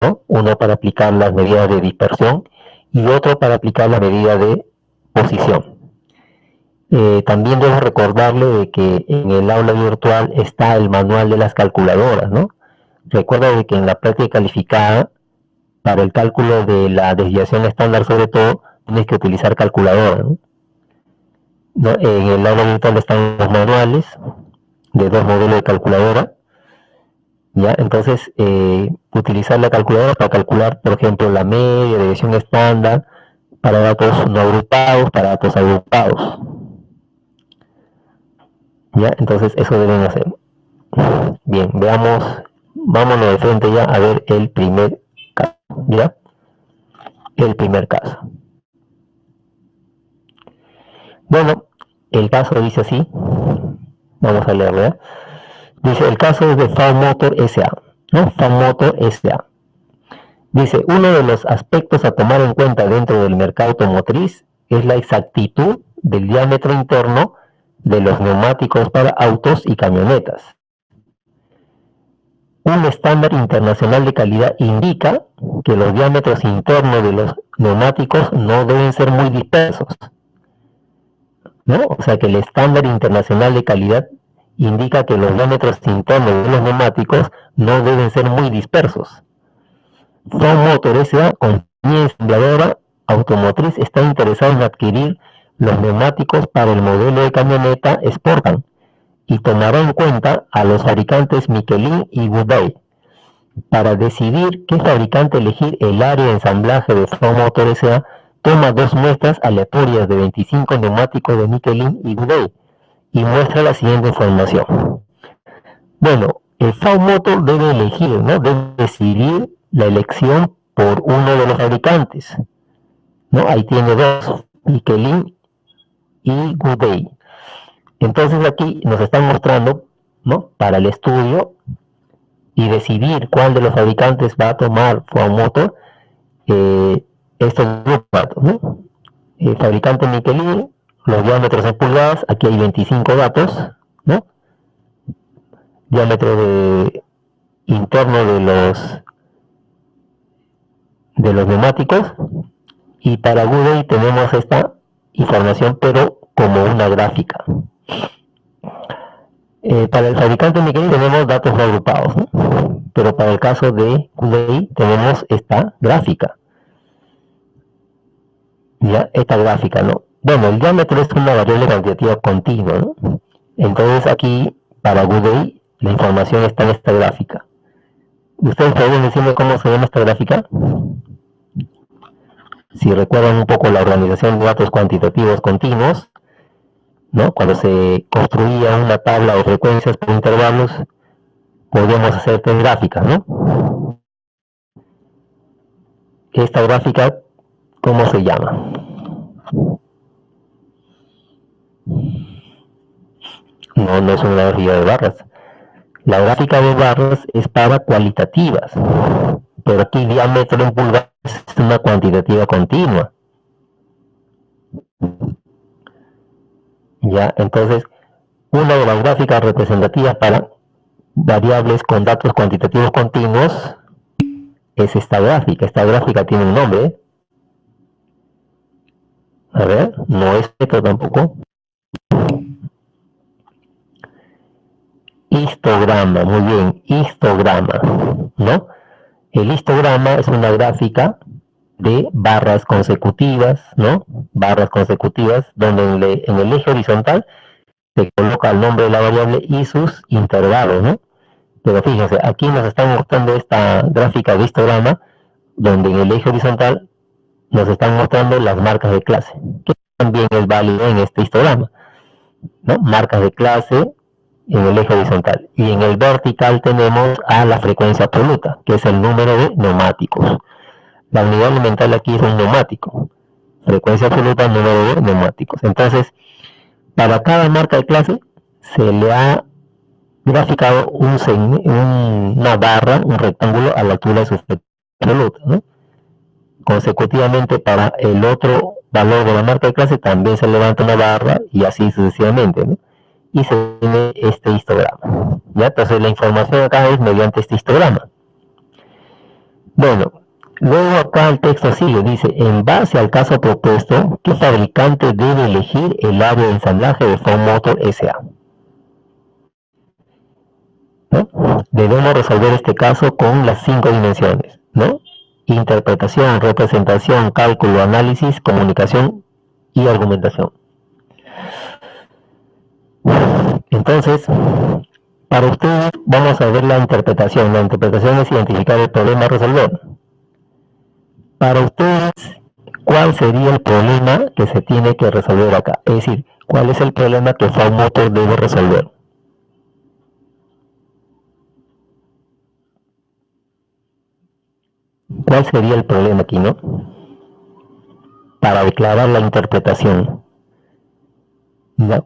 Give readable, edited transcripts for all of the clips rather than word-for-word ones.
¿no? Uno para aplicar las medidas de dispersión y otro para aplicar la medida de posición. También debo recordarle de que en el aula virtual está el manual de las calculadoras, ¿no? Recuerda de que en la práctica calificada, para el cálculo de la desviación estándar sobre todo, tienes que utilizar calculadora, ¿no? En el aula virtual están los manuales de 2 modelos de calculadora, ¿ya? Entonces, utilizar la calculadora para calcular, por ejemplo, la media, desviación estándar, para datos no agrupados, para datos agrupados. ¿Ya? Entonces, eso deben hacer. Bien, veamos, vámonos de frente ya a ver el primer caso, ¿ya? El primer caso. Bueno, el caso dice así, vamos a leerlo, ¿ya? Dice, el caso es de FAW Motor S.A., ¿no? FAW Motor S.A. Dice, uno de los aspectos a tomar en cuenta dentro del mercado automotriz es la exactitud del diámetro interno de los neumáticos para autos y camionetas. Un estándar internacional de calidad indica que los diámetros internos de los neumáticos no deben ser muy dispersos, ¿no? O sea que el estándar internacional de calidad indica que los diámetros internos de los neumáticos no deben ser muy dispersos. FAW Motor S.A., compañía ensambladora automotriz, está interesada en adquirir los neumáticos para el modelo de camioneta Sportback y tomará en cuenta a los fabricantes Michelin y Goodyear. Para decidir qué fabricante elegir, el área de ensamblaje de FAW Motor S.A. toma 2 muestras aleatorias de 25 neumáticos de Michelin y Goodyear y muestra la siguiente información. Bueno, el FAW Motor debe elegir, ¿no? Debe decidir la elección por uno de los fabricantes, ¿no? Ahí tiene 2, Michelin y Goodyear. Entonces aquí nos están mostrando, ¿no? Para el estudio y decidir cuál de los fabricantes va a tomar FAW Motor, estos datos, ¿no? El fabricante Michelin, los diámetros en pulgadas, aquí hay 25 datos, ¿no? Diámetro interno de los neumáticos, y para Goodyear tenemos esta información pero como una gráfica. Para el fabricante Michelin tenemos datos no agrupados, ¿no? Pero para el caso de Goodyear tenemos esta gráfica. Ya, esta gráfica, ¿no? Bueno, el diámetro es una variable cuantitativa continua, ¿no? Entonces aquí, para Goodyear, la información está en esta gráfica. ¿Ustedes pueden decirme cómo se llama esta gráfica? Si recuerdan un poco la organización de datos cuantitativos continuos, ¿no? Cuando se construía una tabla de frecuencias por intervalos, podíamos hacer 3 gráficas, ¿no? Esta gráfica, ¿cómo se llama? No es una gráfica de barras. La gráfica de barras es para cualitativas, pero aquí diámetro en pulgadas es una cuantitativa continua. Ya, entonces, una de las gráficas representativas para variables con datos cuantitativos continuos es esta gráfica. Esta gráfica tiene un nombre, ¿eh? A ver, no es esto tampoco. Histograma, muy bien, histograma, ¿no? El histograma es una gráfica de barras consecutivas, ¿no? Barras consecutivas, donde en el eje horizontal se coloca el nombre de la variable y sus intervalos, ¿no? Pero fíjense, aquí nos están mostrando esta gráfica de histograma, donde en el eje horizontal nos están mostrando las marcas de clase, que también es válido en este histograma, ¿no? Marcas de clase en el eje horizontal, y en el vertical tenemos a la frecuencia absoluta, que es el número de neumáticos. La unidad elemental aquí es un neumático, frecuencia absoluta, número de neumáticos. Entonces, para cada marca de clase se le ha graficado una barra, un rectángulo a la altura de su frecuencia absoluta, ¿no? Consecutivamente, para el otro valor de la marca de clase también se levanta una barra, y así sucesivamente, ¿no? Y se tiene este histograma, ¿ya? Entonces la información acá es mediante este histograma. Bueno, luego acá el texto sigue, dice, en base al caso propuesto, ¿qué fabricante debe elegir el área de ensamblaje de Ford Motor S.A.? ¿No? Debemos resolver este caso con las 5 dimensiones, ¿no? Interpretación, representación, cálculo, análisis, comunicación y argumentación. Entonces, para ustedes vamos a ver la interpretación. La interpretación es identificar el problema a resolver. Para ustedes, ¿cuál sería el problema que se tiene que resolver acá? Es decir, ¿cuál es el problema que Ford Motor debe resolver? ¿Cuál sería el problema aquí, no? Para declarar la interpretación.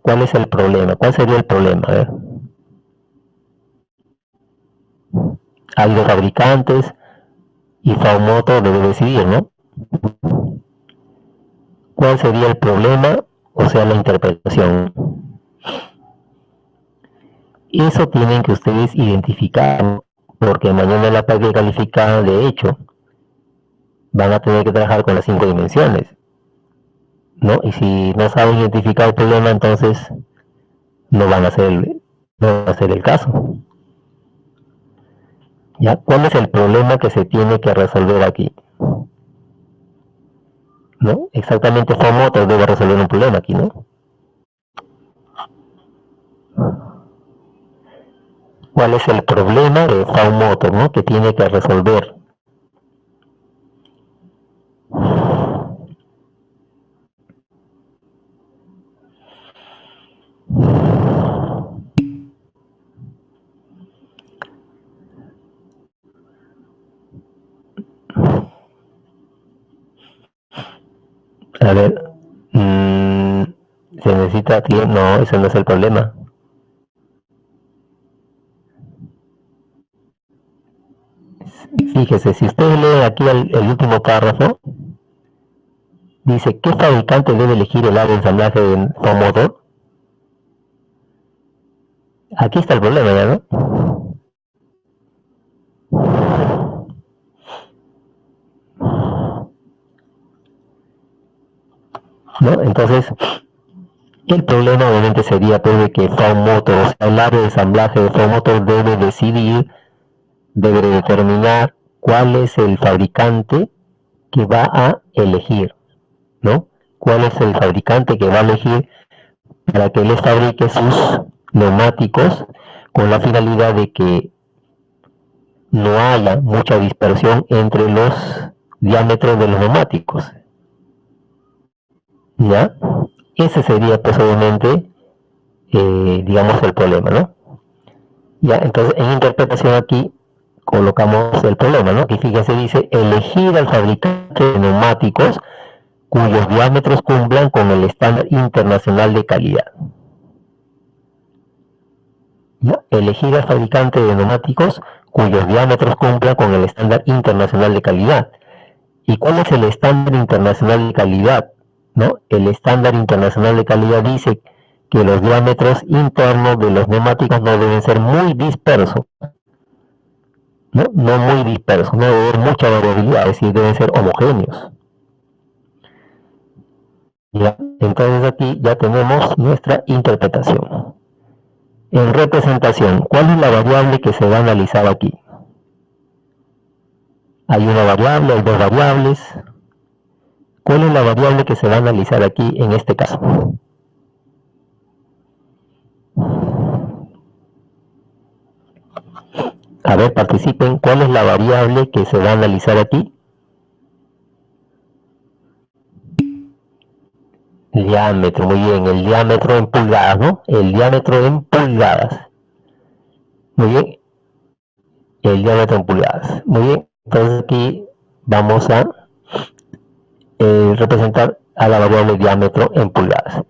¿Cuál es el problema? ¿Cuál sería el problema? A ver. Hay dos fabricantes y Ford Motor debe decidir, ¿no? ¿Cuál sería el problema? O sea, la interpretación. Eso tienen que ustedes identificar, porque mañana en la práctica calificada, de hecho, van a tener que trabajar con las 5 dimensiones, ¿no? Y si no saben identificar el problema, entonces no van a hacer el caso. ¿Ya? ¿Cuál es el problema que se tiene que resolver aquí? ¿No? Exactamente, Ford Motor debe resolver un problema aquí, ¿no? ¿Cuál es el problema de Ford Motor, ¿no? Que tiene que resolver? A ver, se necesita tiempo. No, ese no es el problema. Fíjese, si ustedes leen aquí el último párrafo, dice, ¿qué fabricante debe elegir el área de ensamblaje de Ford Motor? Aquí está el problema, ¿ya no? ¿No? Entonces, el problema obviamente sería pues, de que Ford Motor, o sea, el área de ensamblaje de Ford Motor debe decidir, debe determinar cuál es el fabricante que va a elegir, ¿no? ¿Cuál es el fabricante que va a elegir para que les fabrique sus neumáticos con la finalidad de que no haya mucha dispersión entre los diámetros de los neumáticos? ¿Ya? Ese sería pues obviamente digamos el problema, ¿no? Ya, entonces en interpretación aquí colocamos el problema, ¿no? Aquí fíjense, dice elegir al fabricante de neumáticos cuyos diámetros cumplan con el estándar internacional de calidad. ¿Ya? Elegir al fabricante de neumáticos cuyos diámetros cumplan con el estándar internacional de calidad. ¿Y cuál es el estándar internacional de calidad? ¿No? El estándar internacional de calidad dice que los diámetros internos de los neumáticos no deben ser muy dispersos, ¿no? No muy dispersos, no debe haber mucha variabilidad, es decir, deben ser homogéneos. ¿Ya? Entonces aquí ya tenemos nuestra interpretación. En representación, ¿cuál es la variable que se va a analizar aquí? Hay una variable, hay dos variables. ¿Cuál es la variable que se va a analizar aquí en este caso? A ver, participen. ¿Cuál es la variable que se va a analizar aquí? El diámetro, muy bien. El diámetro en pulgadas, ¿no? El diámetro en pulgadas. Muy bien. El diámetro en pulgadas. Muy bien. Entonces aquí vamos a representar a la variable diámetro en pulgadas.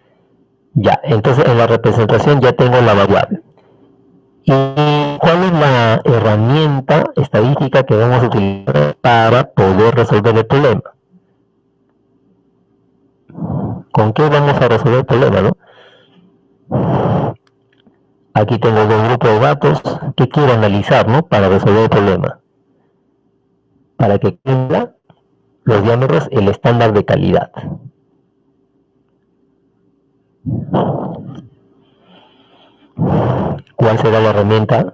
Ya, entonces en la representación ya tengo la variable. ¿Y cuál es la herramienta estadística que vamos a utilizar para poder resolver el problema? ¿Con qué vamos a resolver el problema, no? Aquí tengo dos grupos de datos que quiero analizar, ¿no? Para resolver el problema. para que cumpla los diámetros el estándar de calidad. ¿Cuál será la herramienta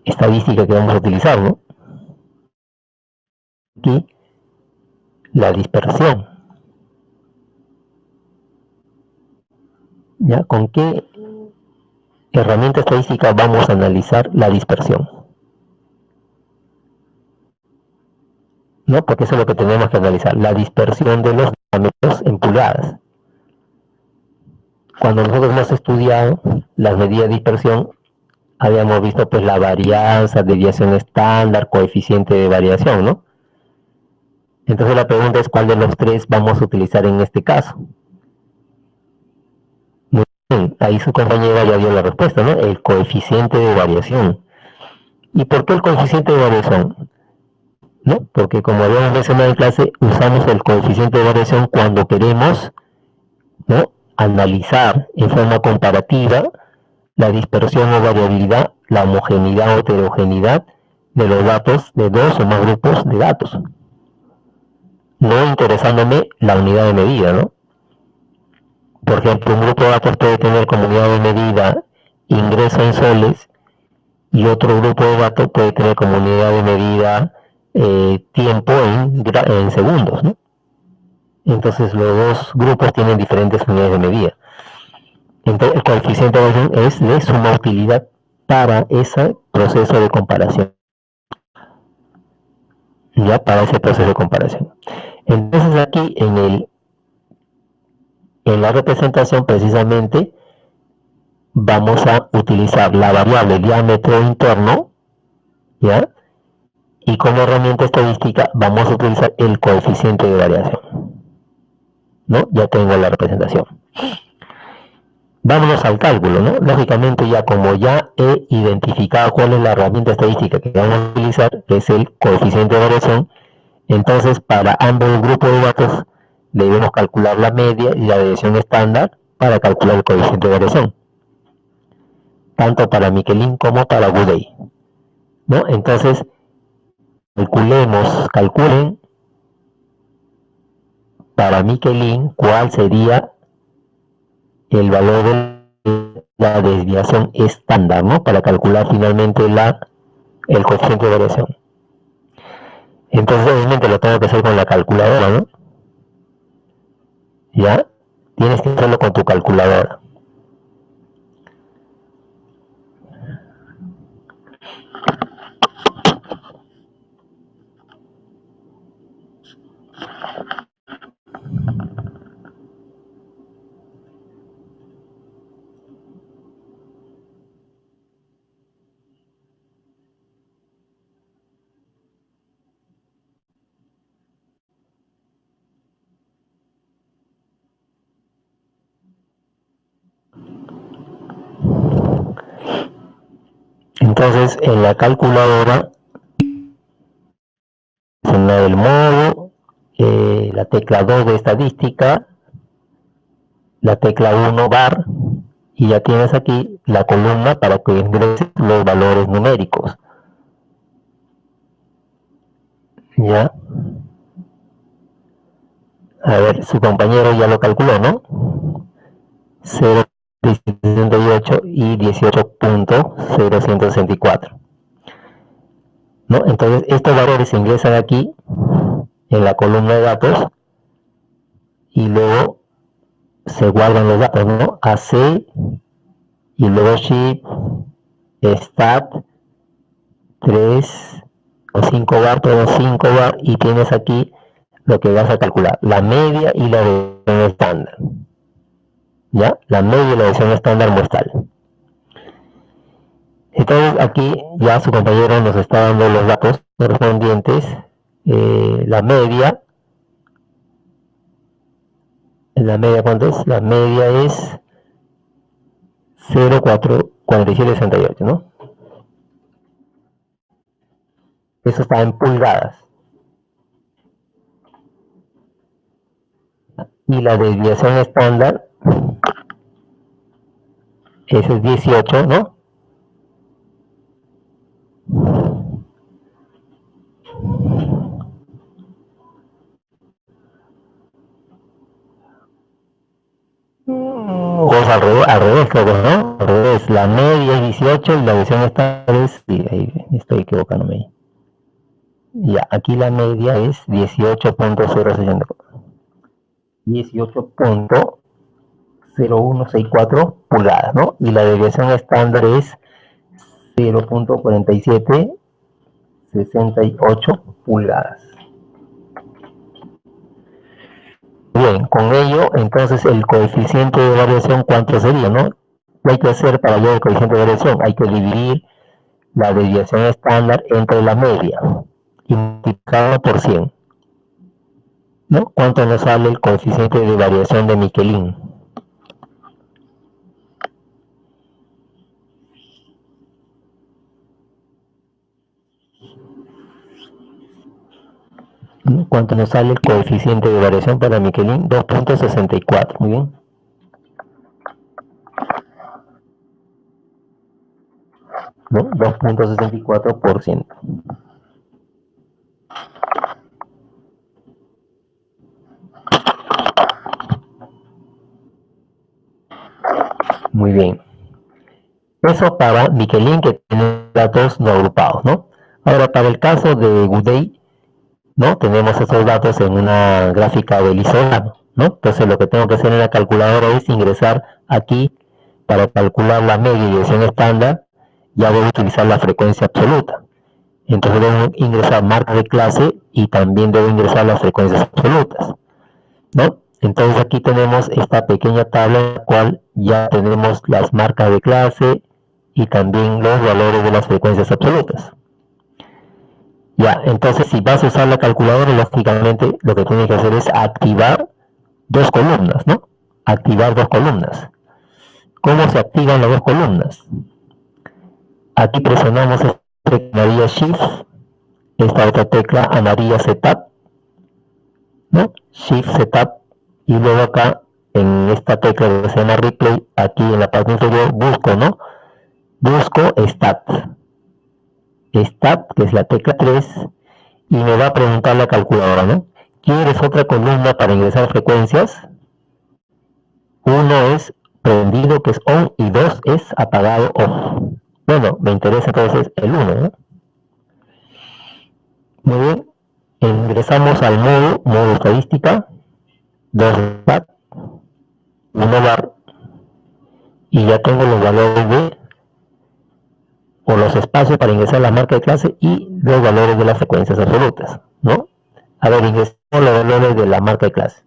estadística que vamos a utilizar, ¿no? Aquí, la dispersión. ¿Ya? ¿Con qué herramienta estadística vamos a analizar la dispersión? ¿No? Porque eso es lo que tenemos que analizar, la dispersión de los diámetros en pulgadas. Cuando nosotros hemos estudiado las medidas de dispersión, habíamos visto pues la varianza, desviación estándar, coeficiente de variación, ¿no? Entonces la pregunta es cuál de los tres vamos a utilizar en este caso. Muy bien, ahí su compañera ya dio la respuesta, ¿no? El coeficiente de variación. ¿Y por qué el coeficiente de variación? ¿No? Porque como habíamos mencionado en clase, usamos el coeficiente de variación cuando queremos, ¿no?, analizar en forma comparativa la dispersión o variabilidad, la homogeneidad o heterogeneidad de los datos de dos o más grupos de datos, no interesándome la unidad de medida, ¿no? Por ejemplo, un grupo de datos puede tener como unidad de medida ingreso en soles y otro grupo de datos puede tener como unidad de medida tiempo en segundos, ¿no? Entonces los dos grupos tienen diferentes unidades de medida. Entonces el coeficiente de variación es de suma utilidad para ese proceso de comparación. Ya para ese proceso de comparación. Entonces aquí en la representación precisamente vamos a utilizar la variable diámetro interno, ¿ya? Y como herramienta estadística vamos a utilizar el coeficiente de variación, ¿no? Ya tengo la representación. Vámonos al cálculo, ¿no? Lógicamente ya como ya he identificado cuál es la herramienta estadística que vamos a utilizar, que es el coeficiente de variación, entonces para ambos grupos de datos debemos calcular la media y la desviación estándar para calcular el coeficiente de variación, tanto para Michelin como para Goudet, ¿no? Entonces calculen para Michelin cuál sería el valor de la desviación estándar, ¿no? Para calcular finalmente el coeficiente de variación. Entonces obviamente lo tengo que hacer con la calculadora, ¿no? ¿Ya? Tienes que hacerlo con tu calculadora. Entonces en la calculadora selecciona el modo, la tecla 2 de estadística, la tecla 1 bar, y ya tienes aquí la columna para que ingreses los valores numéricos. ¿Ya? A ver, su compañero ya lo calculó, ¿no? 0.68 y 18.0164. ¿No? Entonces estos valores se ingresan aquí en la columna de datos y luego se guardan los datos, ¿no? AC y luego Shift, Stat, 3 o 5 bar, todo 5 bar, y tienes aquí lo que vas a calcular, la media y la desviación estándar. ¿Ya? La media y la desviación estándar muestral. Entonces aquí ya su compañero nos está dando los datos correspondientes. La media, ¿cuánto es? La media es 0,4768, ¿no? Eso está en pulgadas. Y la desviación estándar, ese es 18, ¿no? es al revés, creo que no, al revés, la media es 18 y la desviación estándar es, sí, ahí estoy equivocándome ahí. Ya, aquí la media es 18.0164 pulgadas, ¿no? Y la desviación estándar es 0.4768 pulgadas. Bien, con ello, entonces el coeficiente de variación, ¿cuánto sería, no? ¿Qué hay que hacer para hallar el coeficiente de variación? Hay que dividir la desviación estándar entre la media y multiplicarla por 100, ¿no? ¿Cuánto nos sale el coeficiente de variación de Michelin? ¿No? ¿Cuánto nos sale el coeficiente de variación para Michelin? 2.64, muy bien. ¿No? 2.64%. Muy bien. Eso para Michelin, que tiene datos no agrupados, ¿no? Ahora, para el caso de Goudet, ¿no? Tenemos esos datos en una gráfica del isógrafo, ¿no? Entonces lo que tengo que hacer en la calculadora es ingresar aquí para calcular la media y desviación estándar. Ya voy a utilizar la frecuencia absoluta. Entonces debo ingresar marcas de clase y también debo ingresar las frecuencias absolutas, ¿no? Entonces aquí tenemos esta pequeña tabla en la cual ya tenemos las marcas de clase y también los valores de las frecuencias absolutas. Ya, entonces si vas a usar la calculadora, lógicamente lo que tienes que hacer es activar dos columnas, ¿no? Activar dos columnas. ¿Cómo se activan las dos columnas? Aquí presionamos esta tecla amarilla Shift, esta otra tecla amarilla Setup, ¿no? Shift Setup, y luego acá en esta tecla que se llama Replay, aquí en la parte inferior busco, ¿no? Busco Stat, que es la tecla 3, y me va a preguntar la calculadora, ¿no? ¿Quieres otra columna para ingresar frecuencias? Uno es prendido, que es on, y dos es apagado, off. Bueno, me interesa entonces el 1, ¿no? Muy bien, ingresamos al modo estadística, 2 bar, 1 bar, y ya tengo los valores de, o los espacios para ingresar la marca de clase y los valores de las frecuencias absolutas, ¿no? A ver, ingresamos los valores de la marca de clase.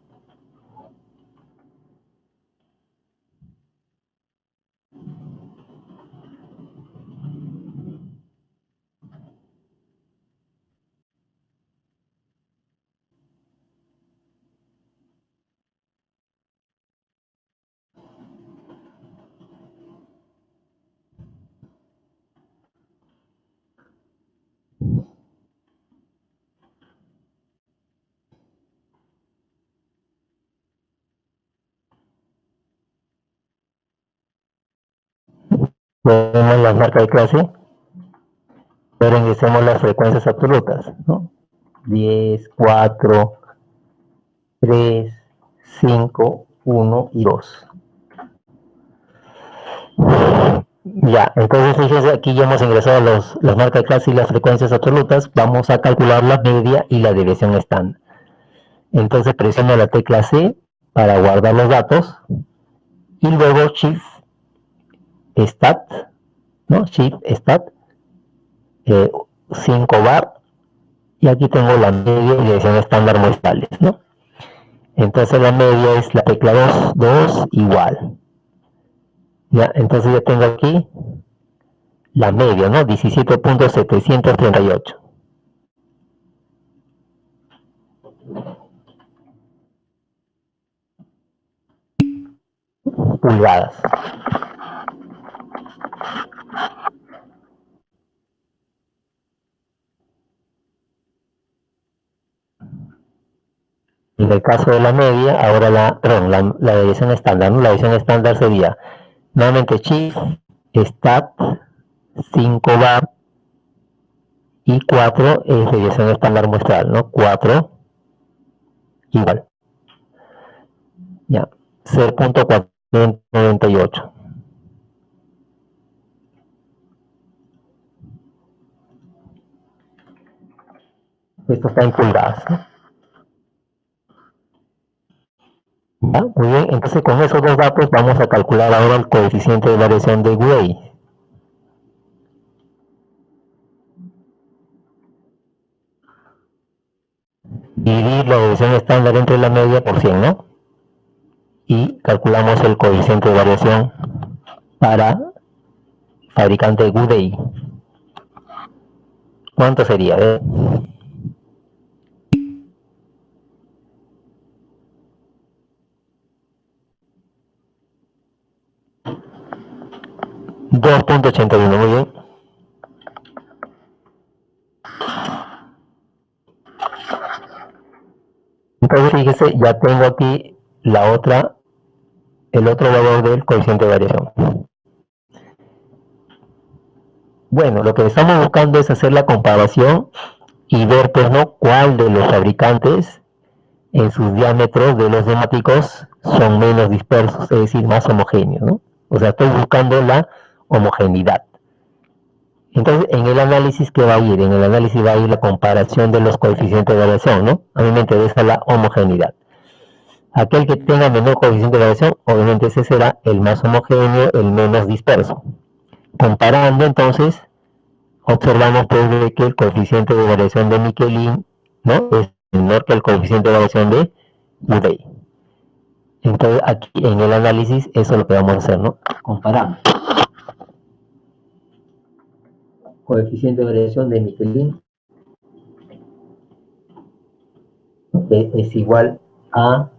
Tenemos las marcas de clase, pero ingresemos las frecuencias absolutas, ¿no? 10, 4, 3, 5, 1 y 2. Ya, entonces fíjense, aquí ya hemos ingresado las marcas de clase y las frecuencias absolutas. Vamos a calcular la media y la desviación estándar. Entonces presiono la tecla C para guardar los datos y luego Shift Stat, ¿no? Shift Stat, 5 bar, y aquí tengo la media y desviación estándar muestrales, ¿no? Entonces la media es la tecla 2, 2 igual. Ya, entonces ya tengo aquí la media, ¿no? 17.738 pulgadas. En el caso de la media, ahora la desviación estándar, ¿no? La desviación estándar sería nuevamente Shift, Stat, 5 bar y 4 es desviación estándar muestral, ¿no? 4 igual. Ya, 0.4 198. Esto está en pulgadas, ¿no? ¿Ya? Muy bien, entonces con esos dos datos vamos a calcular ahora el coeficiente de variación de Gray. Dividir la deviación estándar entre la media por 100, ¿no? Y calculamos el coeficiente de variación para fabricante Gray. ¿Cuánto sería? 2.81, muy bien. Entonces fíjese, ya tengo aquí el otro valor del coeficiente de variación. Bueno, lo que estamos buscando es hacer la comparación y ver, pues, ¿no?, cuál de los fabricantes en sus diámetros de los neumáticos son menos dispersos, es decir, más homogéneos, ¿no? O sea, estoy buscando la homogeneidad. Entonces, en el análisis, ¿qué va a ir? En el análisis va a ir la comparación de los coeficientes de variación, ¿no? A mí me interesa la homogeneidad. Aquel que tenga menor coeficiente de variación, obviamente ese será el más homogéneo, el menos disperso. Comparando, entonces, observamos pues de que el coeficiente de variación de Michelin, ¿no?, es menor que el coeficiente de variación de Gray. Entonces, aquí en el análisis, eso es lo que vamos a hacer, ¿no? Comparamos. Coeficiente de variación de Michelin es igual a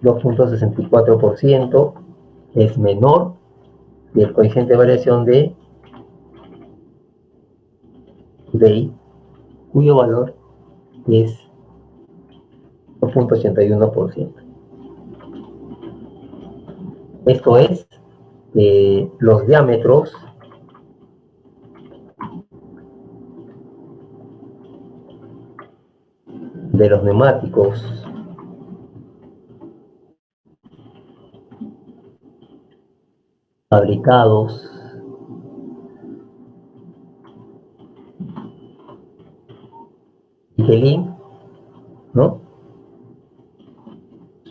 2.64%, es menor que el coeficiente de variación de Gray, cuyo valor es 2.81%. Esto es, los diámetros de los neumáticos fabricados Michelin, ¿no?,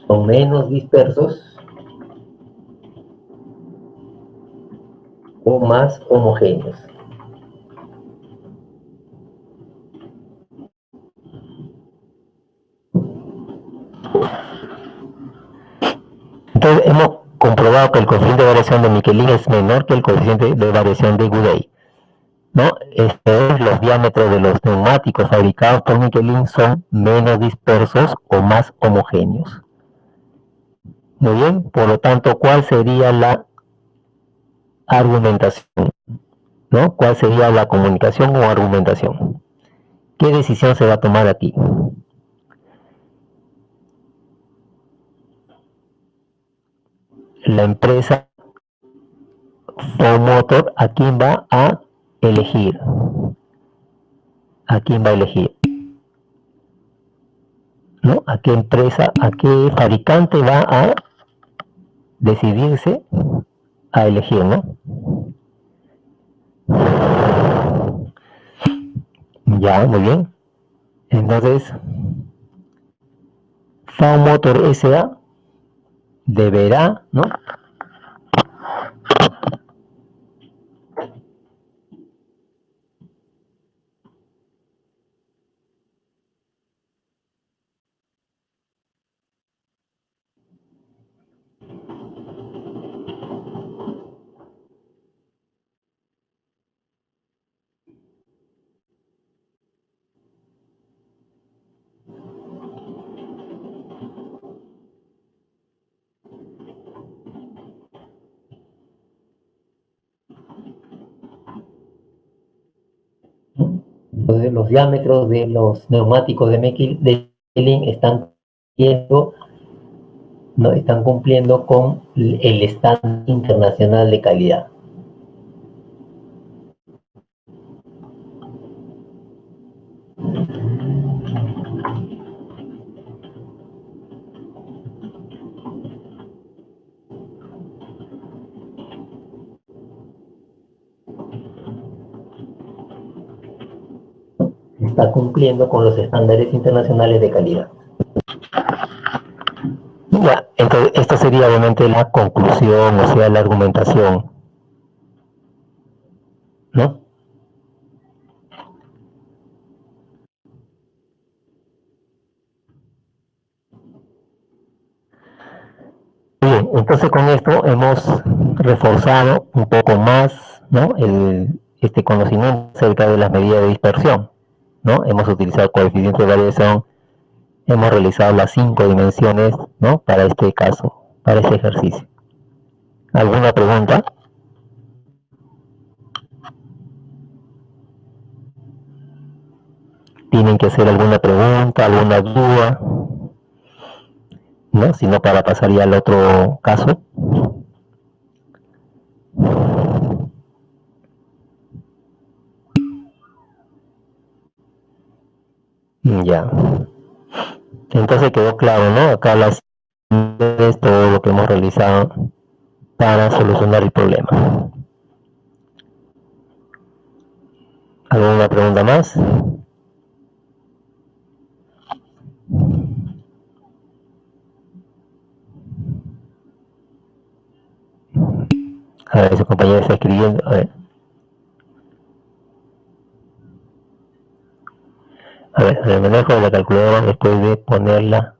son menos dispersos o más homogéneos. Entonces hemos comprobado que el coeficiente de variación de Michelin es menor que el coeficiente de variación de Gray, ¿no? Los diámetros de los neumáticos fabricados por Michelin son menos dispersos o más homogéneos. Muy bien, por lo tanto, ¿cuál sería la argumentación? ¿No? ¿Cuál sería la comunicación o argumentación? ¿Qué decisión se va a tomar aquí? La empresa Ford Motor, ¿a quién va a elegir? ¿A quién va a elegir? ¿No? ¿A qué empresa, a qué fabricante va a decidirse a elegir, ¿no? Ya, muy bien. Entonces, Ford Motor S.A. deberá, ¿no?, entonces los diámetros de los neumáticos de Michelin están cumpliendo con el estándar internacional de calidad. está cumpliendo con los estándares internacionales de calidad. Ya, entonces esta sería obviamente la conclusión, o sea, la argumentación, ¿no? Bien, entonces con esto hemos reforzado un poco más, ¿no?, este conocimiento acerca de las medidas de dispersión, ¿no? Hemos utilizado coeficiente de variación, hemos realizado las 5 dimensiones, ¿no?, para este caso, para este ejercicio. ¿Alguna pregunta? ¿Tienen que hacer alguna pregunta, alguna duda? ¿No? Si no, para pasar ya al otro caso. Ya. Entonces quedó claro, ¿no? Acá es todo lo que hemos realizado para solucionar el problema. ¿Alguna pregunta más? A ver, su compañero está escribiendo. A ver. A ver, el manejo de la calculadora después de ponerla.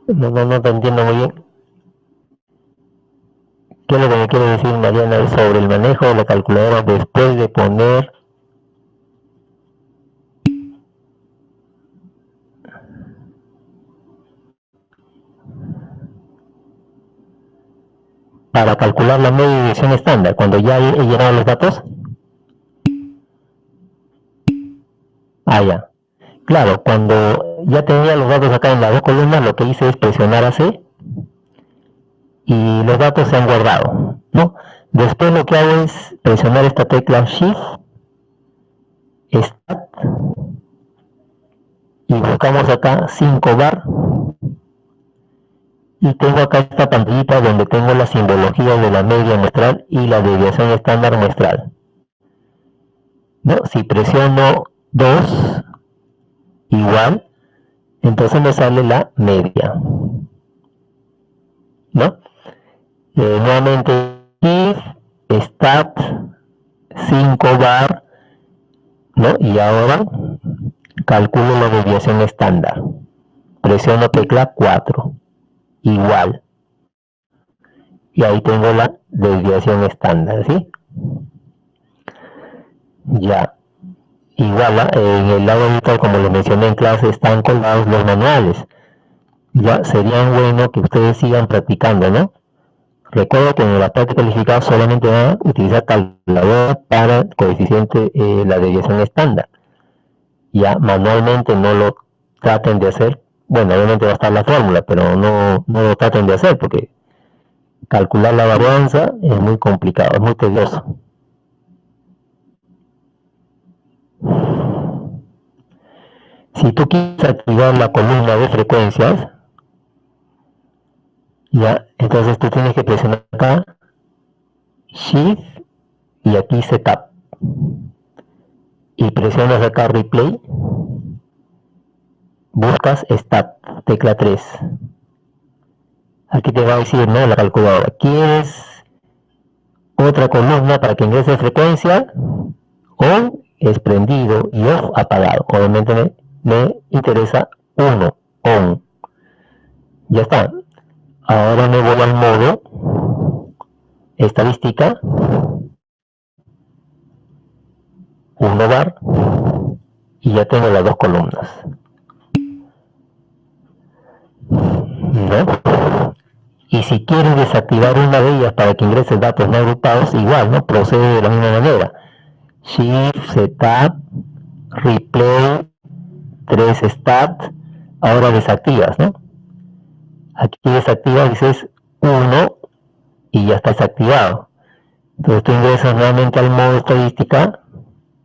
No te entiendo muy bien. ¿Qué es lo que me quiere decir Mariana sobre el manejo de la calculadora después de poner? Para calcular la media desviación estándar, cuando ya he llenado los datos. Ah, ya. Claro, cuando ya tenía los datos acá en las dos columnas, lo que hice es presionar AC y los datos se han guardado, ¿no? Después lo que hago es presionar esta tecla Shift, Stat, y buscamos acá 5 bar, y tengo acá esta pantallita donde tengo la simbología de la media muestral y la desviación estándar muestral, ¿no? Si presiono 2 igual, entonces me sale la media, ¿no? Nuevamente if stat 5 bar, ¿no? Y ahora calculo la desviación estándar, presiono tecla 4 igual, y ahí tengo la desviación estándar, ¿sí? Ya, igual, en el lado virtual, como les mencioné en clase, están colgados los manuales. Ya sería bueno que ustedes sigan practicando, ¿no? Recuerdo que en la práctica calificada solamente van a utilizar calculadora para el coeficiente, la desviación estándar. Ya manualmente no lo traten de hacer. Bueno, obviamente va a estar la fórmula, pero no lo traten de hacer porque calcular la varianza es muy complicado, es muy tedioso. Si tú quieres activar la columna de frecuencias, ya, entonces tú tienes que presionar acá Shift y aquí Setup y presionas acá Replay, buscas Stat, tecla 3. Aquí te va a decir, ¿no?, la calculadora. ¿Quieres otra columna para que ingrese frecuencia? On es prendido y off apagado. Obviamente me interesa 1, on. Ya está. Ahora me voy al modo estadística, 1 bar, y ya tengo las dos columnas, ¿no? Y si quieres desactivar una de ellas para que ingrese datos no agrupados, igual, ¿no? Procede de la misma manera. Shift, Setup, Replay, 3 Stat, ahora desactivas, ¿no? Aquí desactivas, dices 1 y ya está desactivado. Entonces tú ingresas nuevamente al modo estadística,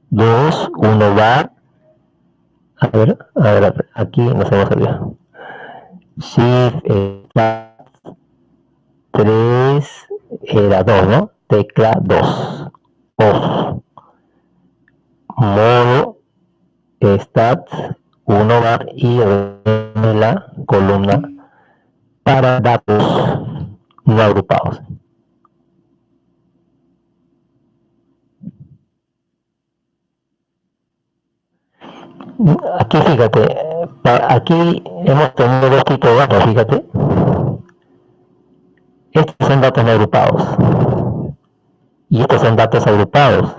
2, 1 bar, a ver, aquí nos hemos olvidado. Shift, Stat, 3, era 2, ¿no? tecla 2, off, modo stat 1 bar y la columna para datos no agrupados. Aquí fíjate, aquí hemos tenido dos tipos de datos, fíjate. Estos son datos no agrupados y estos son datos agrupados.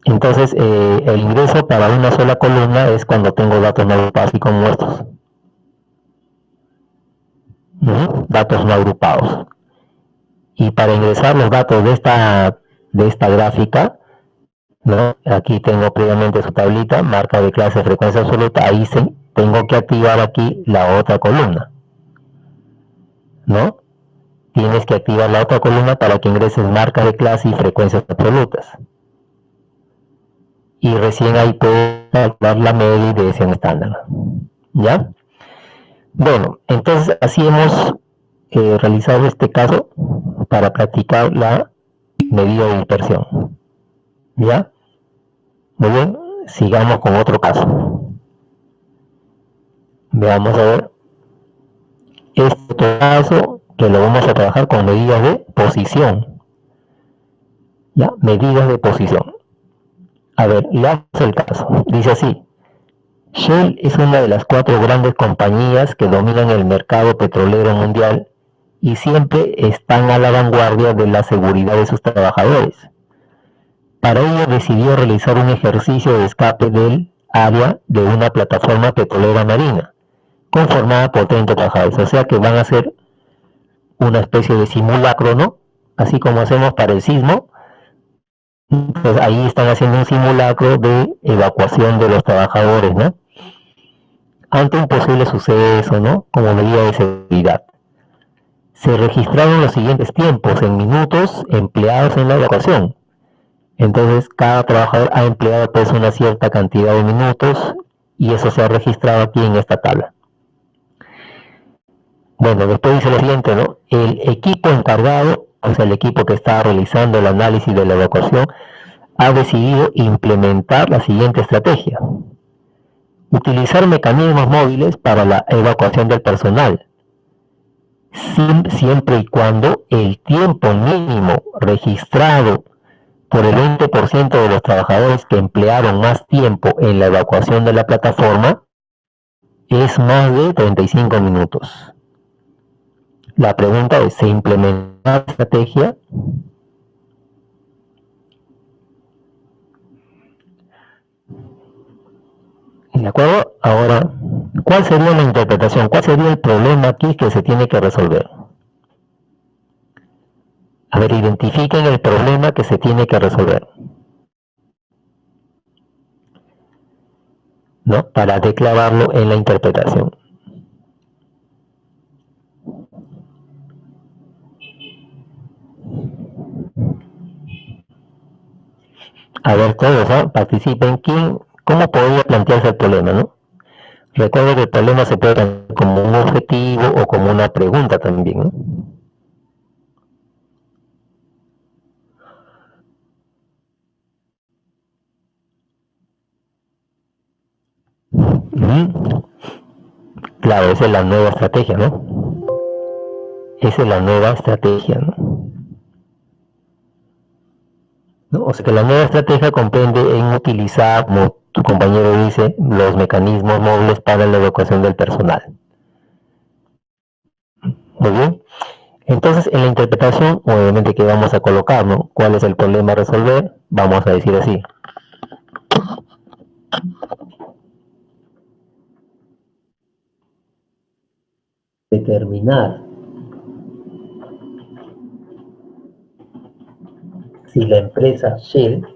Entonces, el ingreso para una sola columna es cuando tengo datos no agrupados, así como estos. Datos no agrupados. Y para ingresar los datos de esta gráfica, ¿no? Aquí tengo previamente su tablita, marca de clase, frecuencia absoluta, ahí tengo que activar aquí la otra columna, ¿no? Tienes que activar la otra columna para que ingreses marca de clase y frecuencias absolutas. Y recién ahí puedes calcular la media y deviación estándar, ¿ya? Bueno, entonces así hemos realizado este caso para practicar la medida de dispersión, ¿ya? Muy bien, sigamos con otro caso. Veamos a ver este caso que lo vamos a trabajar con medidas de posición, ¿ya? Medidas de posición. A ver, leamos el caso. Dice así: Shell es una de las 4 grandes compañías que dominan el mercado petrolero mundial y siempre están a la vanguardia de la seguridad de sus trabajadores. Para ello decidió realizar un ejercicio de escape del área de una plataforma petrolera marina, conformada por 30 trabajadores. O sea que van a hacer una especie de simulacro, ¿no? Así como hacemos para el sismo. Pues ahí están haciendo un simulacro de evacuación de los trabajadores, ¿no? Ante un posible suceso, ¿no? Como medida de seguridad. Se registraron los siguientes tiempos en minutos empleados en la evacuación. Entonces, cada trabajador ha empleado pues una cierta cantidad de minutos y eso se ha registrado aquí en esta tabla. Bueno, después dice lo siguiente, ¿no? El equipo encargado, o sea, el equipo que está realizando el análisis de la evacuación, ha decidido implementar la siguiente estrategia: utilizar mecanismos móviles para la evacuación del personal, siempre y cuando el tiempo mínimo registrado por el 20% de los trabajadores que emplearon más tiempo en la evacuación de la plataforma es más de 35 minutos. La pregunta es: ¿se implementa la estrategia? ¿De acuerdo? Ahora, ¿cuál sería la interpretación? ¿Cuál sería el problema aquí que se tiene que resolver? A ver, identifiquen el problema que se tiene que resolver, ¿no? Para declararlo en la interpretación. A ver, todos, ¿no? Participen. ¿Cómo podría plantearse el problema, no? Recuerdo que el problema se puede plantear como un objetivo o como una pregunta también, ¿no? Claro, esa es la nueva estrategia, ¿no? Esa es la nueva estrategia, ¿no? O sea que la nueva estrategia comprende en utilizar, como tu compañero dice, los mecanismos móviles para la evacuación del personal. Muy bien. Entonces, en la interpretación, obviamente que vamos a colocar, ¿no? ¿Cuál es el problema a resolver? Vamos a decir así: determinar si la empresa Shell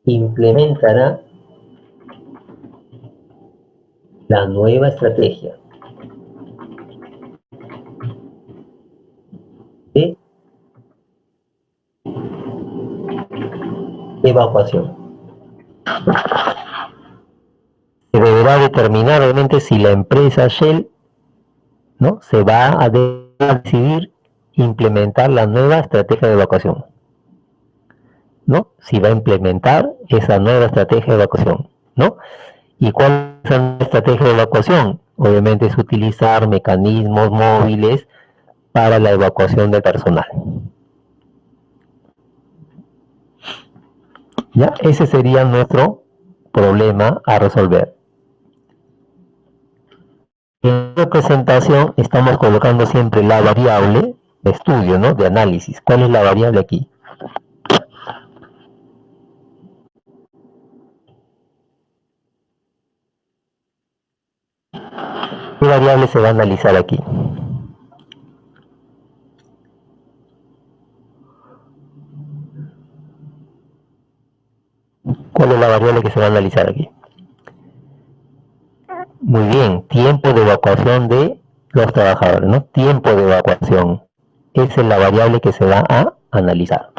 implementará la nueva estrategia de evacuación. Se deberá determinar obviamente si la empresa Shell, ¿no? Se va a decidir implementar la nueva estrategia de evacuación, ¿no? Si va a implementar esa nueva estrategia de evacuación, ¿no? ¿Y cuál es la estrategia de evacuación? Obviamente es utilizar mecanismos móviles para la evacuación del personal. ¿Ya? Ese sería nuestro problema a resolver. En la presentación estamos colocando siempre la variable de estudio, ¿no? De análisis. ¿Cuál es la variable aquí? ¿Qué variable se va a analizar aquí? ¿Cuál es la variable que se va a analizar aquí? Muy bien, tiempo de evacuación de los trabajadores, ¿no? Tiempo de evacuación. Esa es la variable que se va a analizar.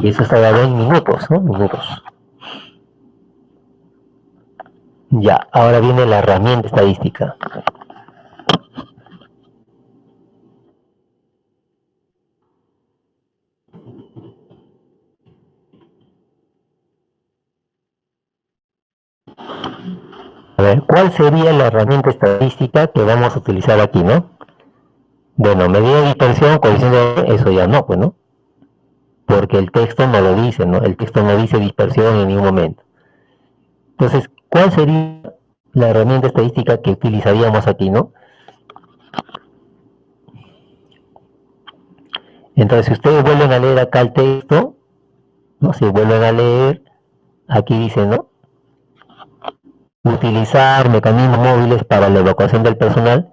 Y eso está dado en minutos, ¿no? Minutos. Ya, ahora viene la herramienta estadística. A ver, ¿cuál sería la herramienta estadística que vamos a utilizar aquí, no? Bueno, medida de dispersión, coeficiente, eso ya no, pues, ¿no? Porque el texto no lo dice, ¿no? El texto no dice dispersión en ningún momento. Entonces, ¿cuál sería la herramienta estadística que utilizaríamos aquí, no? Entonces, si ustedes vuelven a leer acá el texto, ¿no? Si vuelven a leer, aquí dice, ¿no? Utilizar mecanismos móviles para la evacuación del personal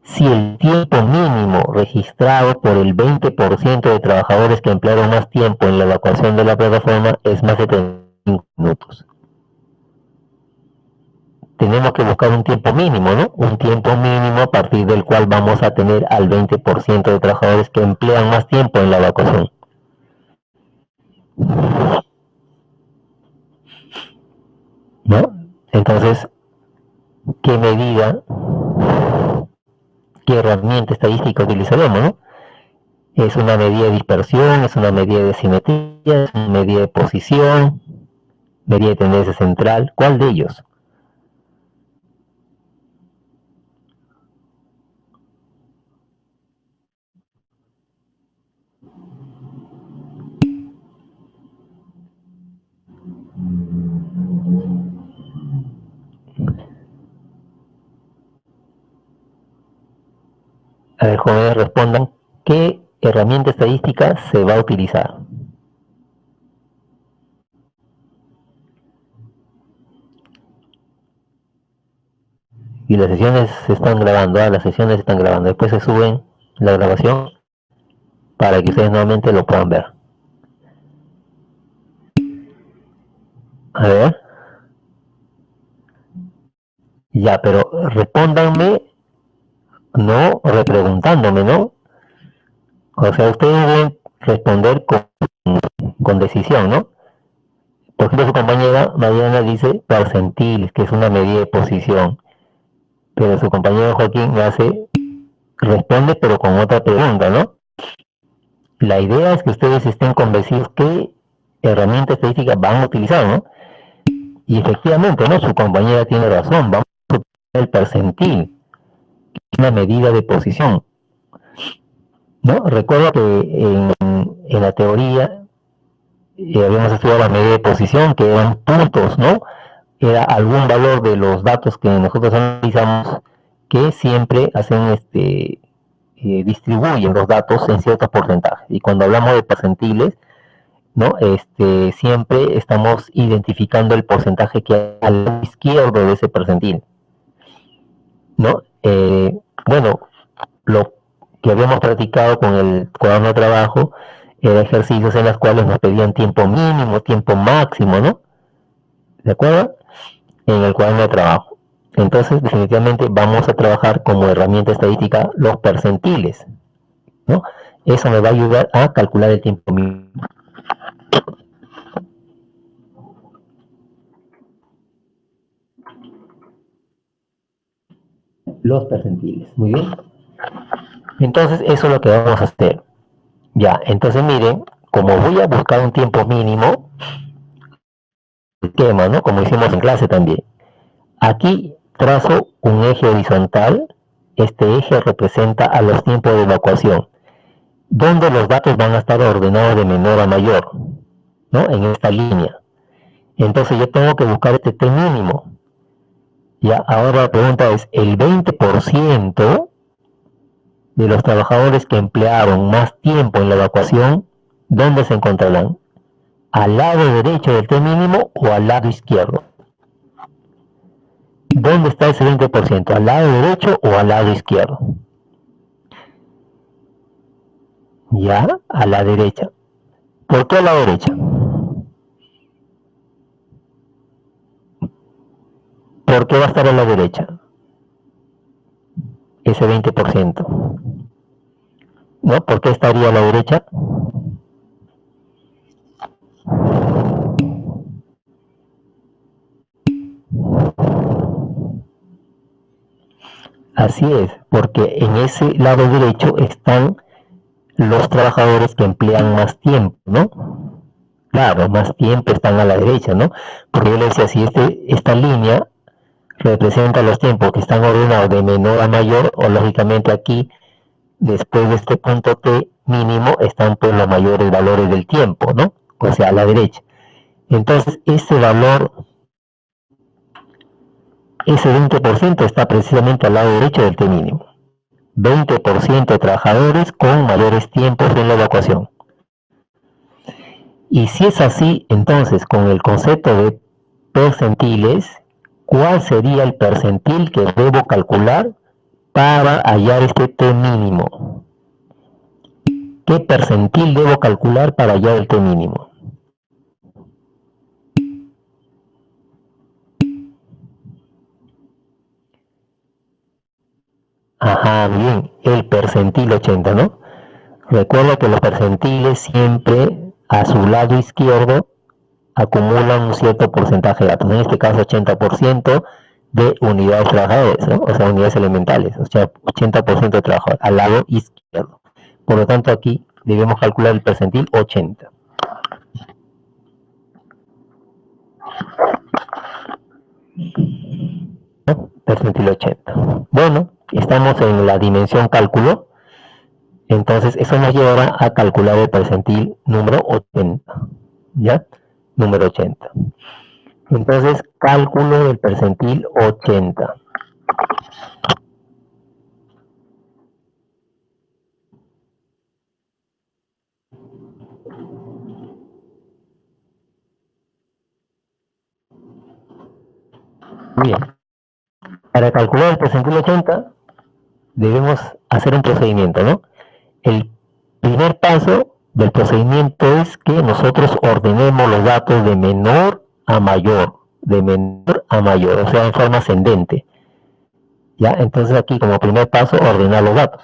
si el tiempo mínimo registrado por el 20% de trabajadores que emplearon más tiempo en la evacuación de la plataforma es más de 35 minutos. Tenemos que buscar un tiempo mínimo, ¿no? Un tiempo mínimo a partir del cual vamos a tener al 20% de trabajadores que emplean más tiempo en la evacuación. ¿No? Entonces, ¿qué medida, qué herramienta estadística utilizaremos, ¿no? Es una medida de dispersión, es una medida de simetría, es una medida de posición, medida de tendencia central. ¿Cuál de ellos? A ver, jóvenes, respondan. ¿Qué herramienta estadística se va a utilizar? Y las sesiones se están grabando, las sesiones se están grabando. Después se suben la grabación para que ustedes nuevamente lo puedan ver. A ver. Ya, pero respóndanme, no repreguntándome, ¿no? O sea, ustedes deben responder con decisión, ¿no? Por ejemplo, su compañera Mariana dice percentiles, que es una medida de posición. Pero su compañero Joaquín responde, pero con otra pregunta, ¿no? La idea es que ustedes estén convencidos qué herramienta estadística van a utilizar, ¿no? Y efectivamente, ¿no? Su compañera tiene razón, vamos a utilizar el percentil, una medida de posición, ¿no? Recuerdo que en la teoría habíamos estudiado la medida de posición, que eran puntos, ¿no? Era algún valor de los datos que nosotros analizamos que siempre hacen distribuyen los datos en ciertos porcentajes. Y cuando hablamos de percentiles, ¿no? Siempre estamos identificando el porcentaje que hay al lado izquierdo de ese percentil, ¿no? Bueno, lo que habíamos practicado con el cuaderno de trabajo era ejercicios en los cuales nos pedían tiempo mínimo, tiempo máximo, ¿no? ¿De acuerdo? En el cuaderno de trabajo. Entonces, definitivamente vamos a trabajar como herramienta estadística los percentiles, ¿no? Eso me va a ayudar a calcular el tiempo mínimo. Los percentiles, muy bien. Entonces, eso es lo que vamos a hacer. Ya, entonces miren, como voy a buscar un tiempo mínimo, esquema, ¿no? Como hicimos en clase también. Aquí trazo un eje horizontal. Este eje representa a los tiempos de evacuación, donde los datos van a estar ordenados de menor a mayor, ¿no? En esta línea. Entonces yo tengo que buscar este T mínimo. Ya, ahora la pregunta es, el 20% de los trabajadores que emplearon más tiempo en la evacuación, ¿dónde se encontrarán? ¿Al lado derecho del T mínimo o al lado izquierdo? ¿Dónde está ese 20%? ¿Al lado derecho o al lado izquierdo? Ya, a la derecha. ¿Por qué a la derecha? ¿Por qué va a estar a la derecha? Ese 20%. ¿No? ¿Por qué estaría a la derecha? Así es, porque en ese lado derecho están los trabajadores que emplean más tiempo, ¿no? Claro, más tiempo están a la derecha, ¿no? Porque yo le decía, si esta línea representa los tiempos que están ordenados de menor a mayor, o lógicamente aquí, después de este punto T mínimo, están pues los mayores valores del tiempo, ¿no? O sea, a la derecha. Entonces, ese valor, ese 20% está precisamente al lado derecho del T mínimo. 20% de trabajadores con mayores tiempos en la evacuación. Y si es así, entonces, con el concepto de percentiles, ¿cuál sería el percentil que debo calcular para hallar este T mínimo? ¿Qué percentil debo calcular para hallar el T mínimo? Ajá, bien, el percentil 80, ¿no? Recuerda que los percentiles siempre a su lado izquierdo acumulan un cierto porcentaje de datos, en este caso 80% de unidades trabajadores, ¿no? O sea, unidades elementales, o sea, 80% de trabajadores al lado izquierdo. Por lo tanto, aquí debemos calcular el percentil 80. ¿No? Percentil 80. Bueno, estamos en la dimensión cálculo, entonces eso nos llevará a calcular el percentil número 80, ¿ya? Número 80. Entonces, cálculo del percentil 80. Bien, para calcular el percentil 80 debemos hacer un procedimiento, ¿no? El primer paso del procedimiento es que nosotros ordenemos los datos de menor a mayor, o sea, en forma ascendente. ¿Ya? Entonces aquí como primer paso, ordenar los datos,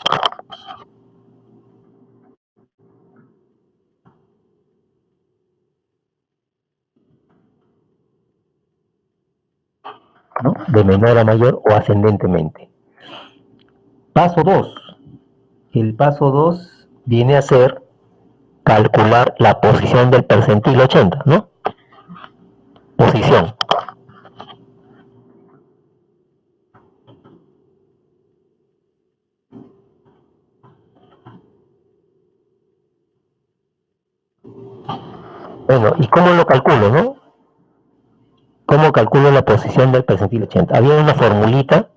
¿no? De menor a mayor o ascendentemente. Paso 2. El paso 2 viene a ser calcular la posición del percentil 80, ¿no? Posición. Bueno, ¿y cómo lo calculo, no? ¿Cómo calculo la posición del percentil 80? Había una formulita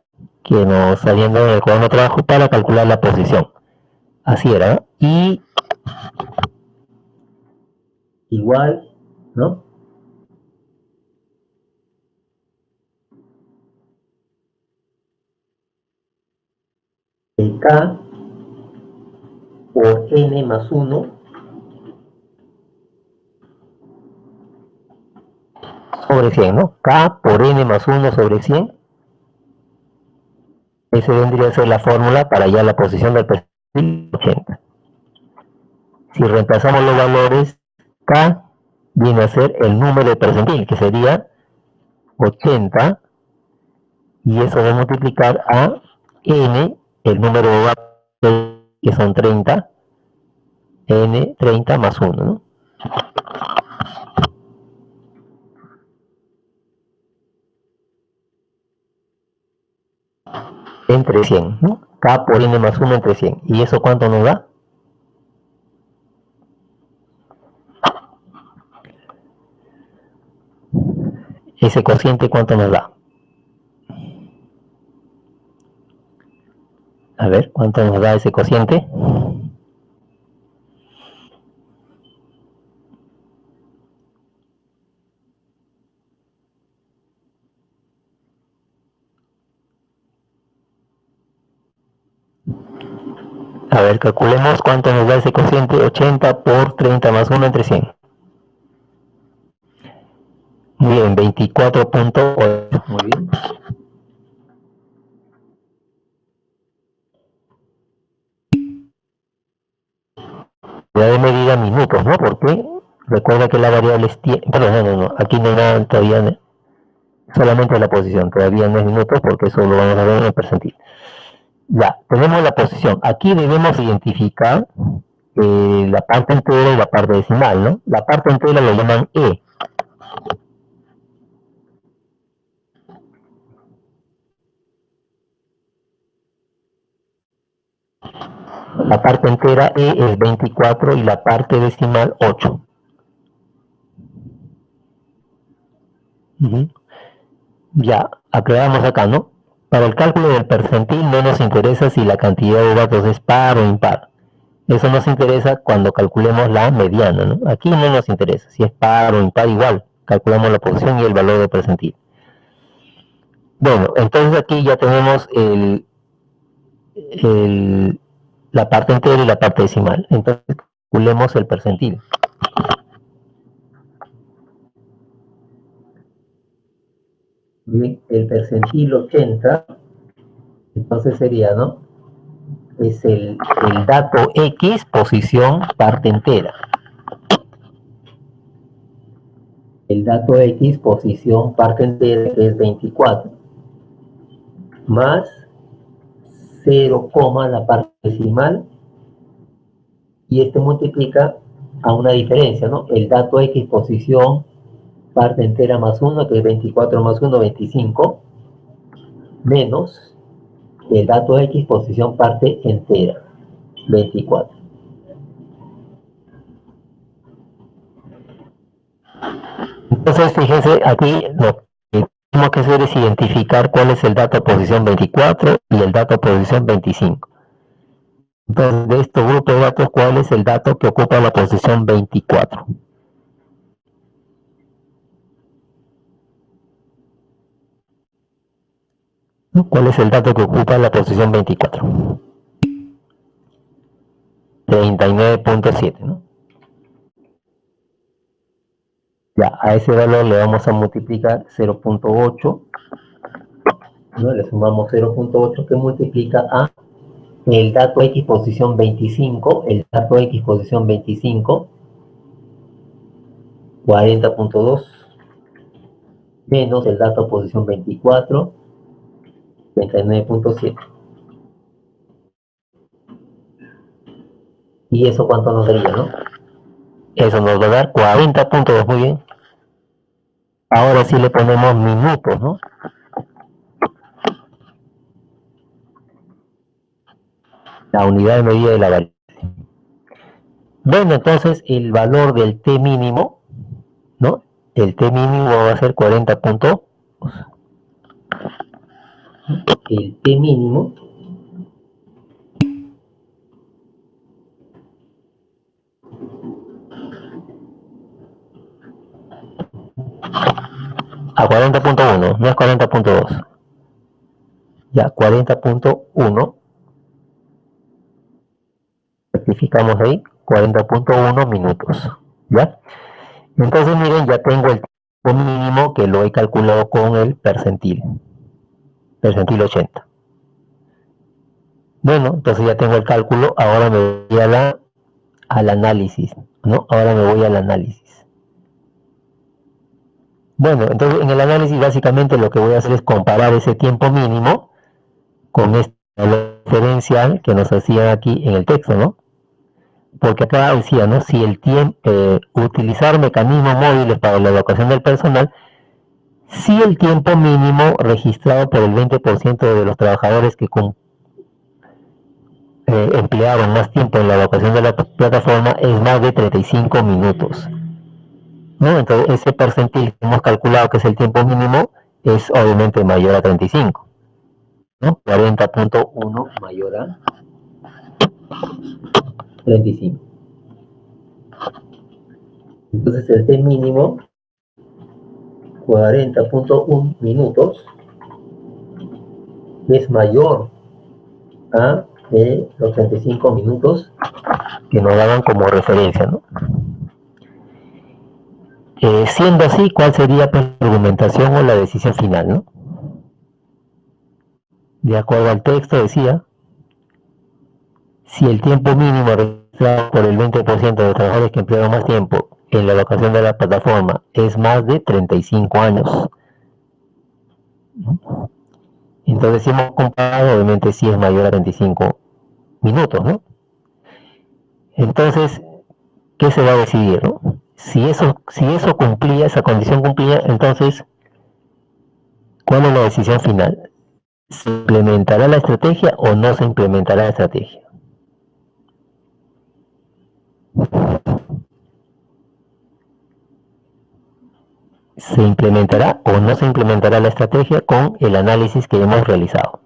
que nos salían en el cuaderno de trabajo para calcular la posición. Así era, ¿no? Y igual, ¿no? El K por N más 1 sobre 100, ¿no? K por N más 1 sobre 100. Esa vendría a ser la fórmula para hallar la posición del perfil 80. Si reemplazamos los valores, K viene a ser el número de percentil, que sería 80, y eso va a multiplicar a N, el número de datos, que son 30, N 30 más 1, ¿no? Entre 100, ¿no? K por N más 1 entre 100. ¿Y eso cuánto nos da? Ese cociente, ¿cuánto nos da? A ver, ¿cuánto nos da ese cociente? A ver, calculemos cuánto nos da ese cociente. 80 por 30 más 1 entre 100. Muy bien, 24.8. Muy bien. Unidad de medida minutos, ¿no? Porque recuerda que la variable es tiempo. Perdón, no. Aquí no hay nada todavía, ¿no? Solamente la posición. Todavía no es minutos porque eso lo vamos a ver en el percentil. Ya, tenemos la posición. Aquí debemos identificar la parte entera y la parte decimal, ¿no? La parte entera lo llaman E. La parte entera E es 24 y la parte decimal 8. Ya, aclaramos acá, ¿no? Para el cálculo del percentil no nos interesa si la cantidad de datos es par o impar. Eso nos interesa cuando calculemos la mediana, ¿no? Aquí no nos interesa si es par o impar, igual calculamos la posición y el valor de percentil. Bueno, entonces aquí ya tenemos la parte entera y la parte decimal. Entonces calculemos el percentil. Bien, el percentil 80, entonces sería, ¿no? Es el dato X, posición, parte entera. El dato X, posición, parte entera, que es 24. Más 0, la parte decimal. Y este multiplica a una diferencia, ¿no? El dato X, posición, parte entera más 1, que es 24 más 1, 25. Menos el dato X, posición, parte entera, 24. Entonces, fíjense, aquí lo que tenemos que hacer es identificar cuál es el dato posición 24 y el dato posición 25. Entonces, de este grupo de datos, ¿cuál es el dato que ocupa la posición 24? ¿Cuál es el dato que ocupa la posición 24? 39.7, ¿no? Ya, a ese valor le vamos a multiplicar 0.8, ¿no? Le sumamos 0.8 que multiplica a el dato X posición 25, el dato X posición 25, 40.2, menos el dato posición 24, 39.7. ¿Y eso cuánto nos daría, no? Eso nos va a dar 40.2, muy bien. Ahora sí le ponemos minutos, ¿no? La unidad de medida de la variable. Bueno, entonces el valor del T mínimo, ¿no? El T mínimo va a ser 40.2. El T mínimo a 40.1, no es 40.2. Ya, 40.1. Rectificamos ahí, 40.1 minutos. ¿Ya? Entonces, miren, ya tengo el tiempo mínimo que lo he calculado con el percentil 80. Bueno, entonces ya tengo el cálculo, ahora me voy al análisis, ¿no? Ahora me voy al análisis. Bueno, entonces en el análisis básicamente lo que voy a hacer es comparar ese tiempo mínimo con este diferencial que nos hacían aquí en el texto, ¿no? Porque acá decía, ¿no? Si el tiempo, utilizar mecanismos móviles para la evacuación del personal, si el tiempo mínimo registrado por el 20% de los trabajadores que emplearon más tiempo en la evacuación de la plataforma es más de 35 minutos, ¿no? Entonces ese percentil que hemos calculado que es el tiempo mínimo es obviamente mayor a 35, ¿no? 40.1 mayor a 35. Entonces el T mínimo 40.1 minutos es mayor a los 35 minutos que nos daban como referencia, ¿no? Siendo así, ¿cuál sería la argumentación o la decisión final, ¿no? De acuerdo al texto decía, si el tiempo mínimo registrado por el 20% de los trabajadores que emplearon más tiempo en la evacuación de la plataforma es más de 35 años, ¿no? Entonces, si hemos comparado, obviamente sí es mayor a 35 minutos, ¿no? Entonces, ¿qué se va a decidir, no? Si eso cumplía, esa condición cumplía, entonces, ¿cuál es la decisión final? ¿Se implementará la estrategia o no se implementará la estrategia? ¿Se implementará o no se implementará la estrategia con el análisis que hemos realizado?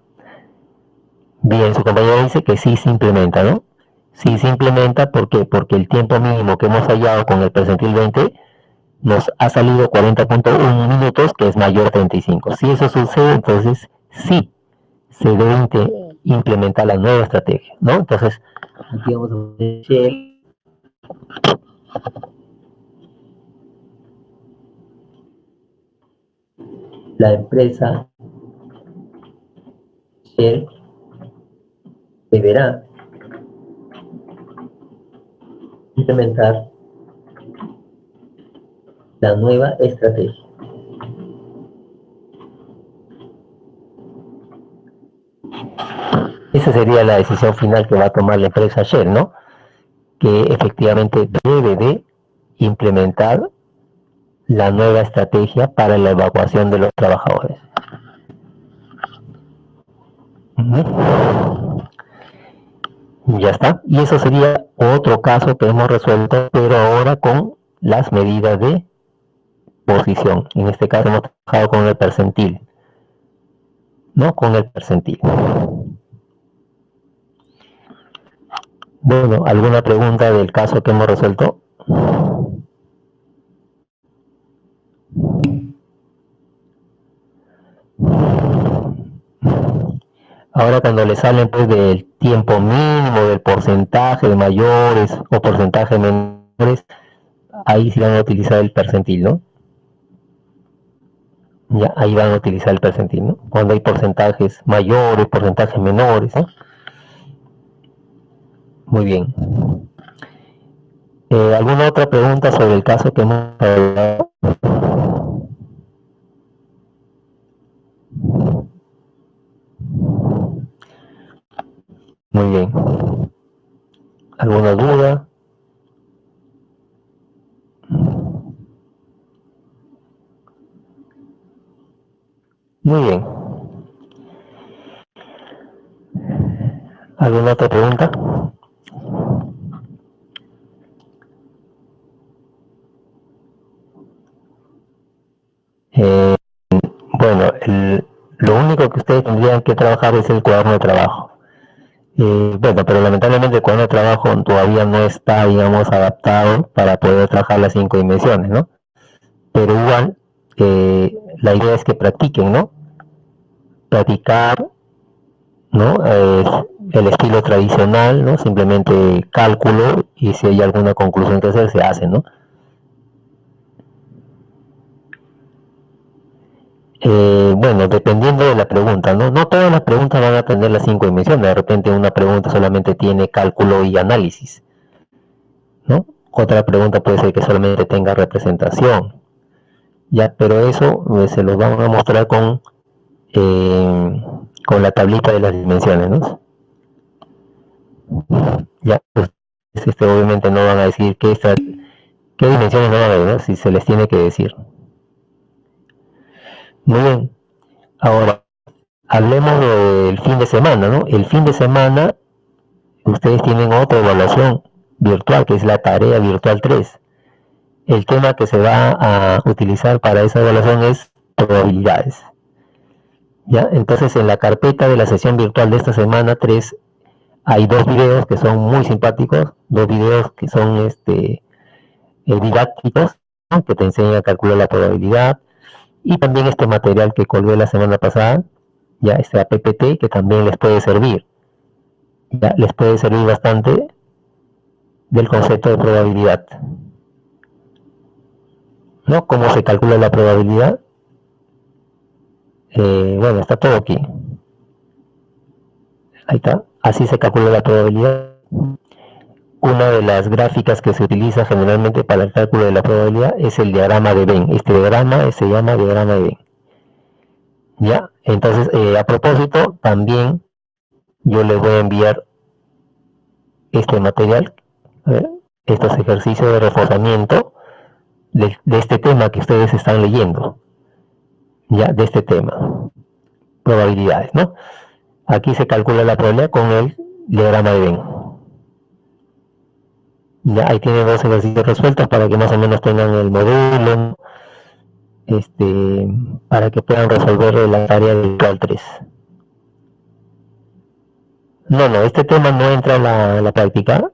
Bien, su compañero dice que sí se implementa, ¿no? Sí se implementa, ¿por qué? Porque el tiempo mínimo que hemos hallado con el percentil 20 nos ha salido 40.1 minutos, que es mayor a 35. Si eso sucede, entonces sí se debe implementar la nueva estrategia, ¿no? Entonces, aquí vamos a poner Shell. La empresa Shell deberá implementar la nueva estrategia. Esa sería la decisión final que va a tomar la empresa Shell, ¿no? Que efectivamente debe de implementar la nueva estrategia para la evacuación de los trabajadores. Ya está. Y eso sería otro caso que hemos resuelto, pero ahora con las medidas de posición. En este caso hemos trabajado con el percentil, ¿no? Con el percentil. Bueno, ¿alguna pregunta del caso que hemos resuelto? Ahora cuando le salen pues del tiempo mínimo, del porcentaje de mayores o porcentaje de menores, ahí sí van a utilizar el percentil, ¿no? Ya, ahí van a utilizar el percentil, ¿no? Cuando hay porcentajes mayores, porcentajes menores, ¿no? Muy bien. ¿Alguna otra pregunta sobre el caso que hemos hablado? Muy bien. ¿Alguna duda? Muy bien. ¿Alguna otra pregunta? Bueno, lo único que ustedes tendrían que trabajar es el cuaderno de trabajo. Bueno, pero lamentablemente el cuaderno de trabajo todavía no está, digamos, adaptado para poder trabajar las 5 dimensiones, ¿no? Pero igual, la idea es que practiquen, ¿no? Practicar, ¿no? El estilo tradicional, ¿no? Simplemente cálculo y si hay alguna conclusión que hacer, se hace, ¿no? Bueno, dependiendo de la pregunta, ¿no? No todas las preguntas van a tener las 5 dimensiones. De repente una pregunta solamente tiene cálculo y análisis, ¿no? Otra pregunta puede ser que solamente tenga representación, ya, pero eso se los vamos a mostrar con la tablita de las dimensiones, ¿no? Ya, pues, obviamente no van a decir qué dimensiones no van a ver, ¿no? Si se les tiene que decir. Muy bien, ahora hablemos del fin de semana, ¿no? El fin de semana ustedes tienen otra evaluación virtual, que es la tarea virtual 3. El tema que se va a utilizar para esa evaluación es probabilidades. ¿Ya? Entonces, en la carpeta de la sesión virtual de esta semana 3 hay dos videos que son muy simpáticos, dos videos que son didácticos, ¿no? Que te enseñan a calcular la probabilidad, y también este material que colgué la semana pasada, ya este APPT, que también les puede servir. Ya les puede servir bastante del concepto de probabilidad, ¿no? ¿Cómo se calcula la probabilidad? Bueno, está todo aquí. Ahí está. Así se calcula la probabilidad. Una de las gráficas que se utiliza generalmente para el cálculo de la probabilidad es el diagrama de Venn. Este diagrama se llama diagrama de Venn. ¿Ya? Entonces, a propósito, también yo les voy a enviar este material, estos ejercicios de reforzamiento de este tema que ustedes están leyendo. Ya, de este tema. Probabilidades, ¿no? Aquí se calcula la probabilidad con el diagrama de Venn. Ya, ahí tienen dos ejercicios resueltos para que más o menos tengan el modelo, para que puedan resolver la tarea virtual 3. No, este tema no entra a la práctica,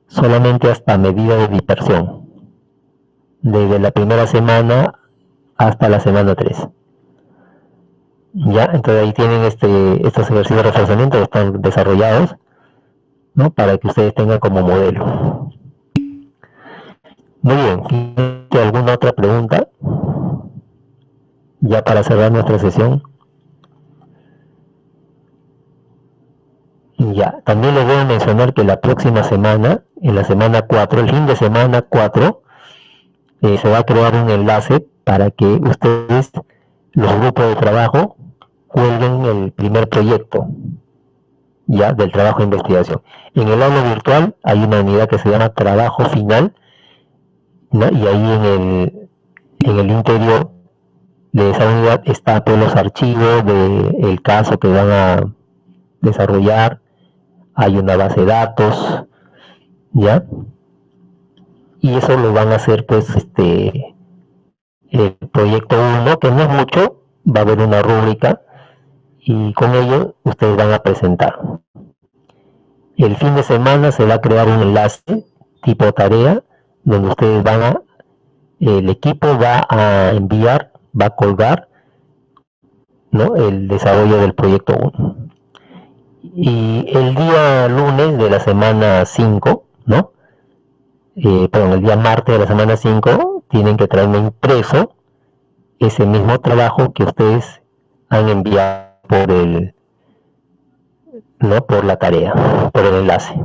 solamente hasta medida de dispersión, desde la primera semana hasta la semana 3. Ya, entonces ahí tienen estos ejercicios de reforzamiento que están desarrollados, ¿no? Para que ustedes tengan como modelo. Muy bien, ¿tiene alguna otra pregunta? Ya para cerrar nuestra sesión. Ya, también les voy a mencionar que la próxima semana, en la semana 4, el fin de semana 4, se va a crear un enlace para que ustedes, los grupos de trabajo, cuelguen el primer proyecto ya del trabajo de investigación. En el aula virtual hay una unidad que se llama trabajo final, ¿no? Y ahí en el interior de esa unidad está todos los archivos del caso que van a desarrollar. Hay una base de datos, ¿ya? Y eso lo van a hacer, pues, el proyecto 1, que no es mucho, va a haber una rúbrica, y con ello ustedes van a presentar. El fin de semana se va a crear un enlace tipo tarea, donde ustedes el equipo va a enviar, va a colgar, ¿no? El desarrollo del proyecto 1. Y el día lunes de la semana 5, ¿no? El día martes de la semana 5 tienen que traerme impreso ese mismo trabajo que ustedes han enviado por la tarea, por el enlace.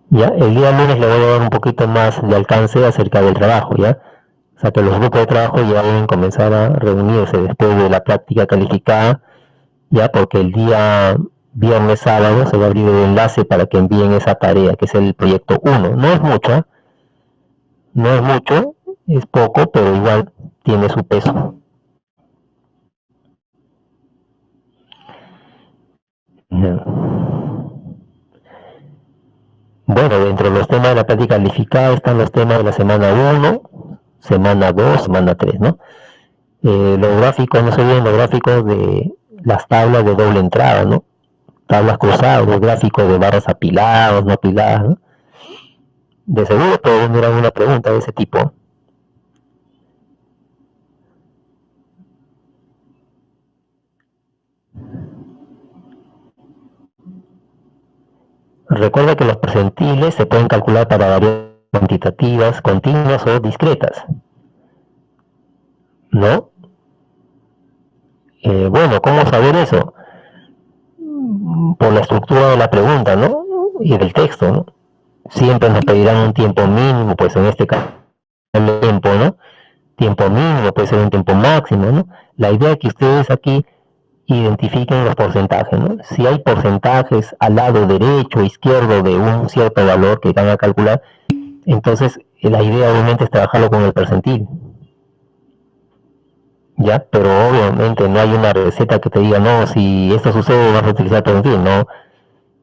Ya, el día lunes le voy a dar un poquito más de alcance acerca del trabajo, ¿ya? O sea que los grupos de trabajo ya deben comenzar a reunirse después de la práctica calificada, ya, porque el día viernes, sábado se va a abrir el enlace para que envíen esa tarea, que es el proyecto 1. No es mucho, es poco, pero igual tiene su peso. Ya. Bueno, dentro de los temas de la práctica calificada están los temas de la semana 1, semana 2, semana 3, ¿no? Los gráficos, no se olviden los gráficos de las tablas de doble entrada, ¿no? Tablas cruzadas, los gráficos de barras apiladas, no apiladas, ¿no? De seguro pueden mirar una pregunta de ese tipo. Recuerda que los percentiles se pueden calcular para variables cuantitativas, continuas o discretas, ¿no? Bueno, ¿cómo saber eso? Por la estructura de la pregunta, ¿no? Y del texto, ¿no? siempre nos pedirán un tiempo mínimo, pues en este caso el tiempo, ¿no? Tiempo mínimo, puede ser un tiempo máximo, ¿no? La idea es que ustedes aquí identifiquen los porcentajes, ¿no? Si hay porcentajes al lado derecho o izquierdo de un cierto valor que van a calcular, entonces la idea obviamente es trabajarlo con el percentil, ¿ya? Pero obviamente no hay una receta que te diga, no, si esto sucede vas a utilizar percentil, no.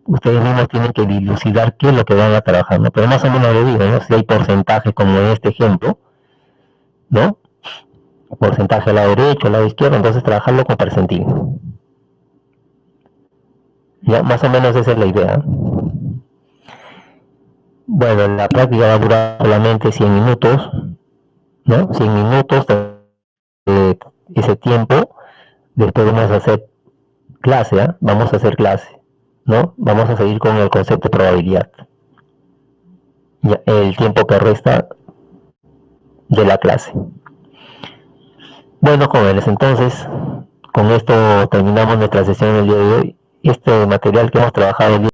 Ustedes mismos tienen que dilucidar qué es lo que van a trabajar, ¿no? Pero más o menos lo digo, ¿no? Si hay porcentajes como en este ejemplo, ¿no? Porcentaje al lado derecho, al lado izquierdo, entonces trabajarlo con percentil. Ya, más o menos esa es la idea. Bueno, la práctica va a durar solamente 100 minutos, ¿no? 100 minutos, ese tiempo, después vamos a hacer clase, ¿eh? Vamos a hacer clase, ¿no? Vamos a seguir con el concepto de probabilidad. Ya, el tiempo que resta de la clase. Bueno, jóvenes, entonces, con esto terminamos nuestra sesión del día de hoy. Este material que hemos trabajado el día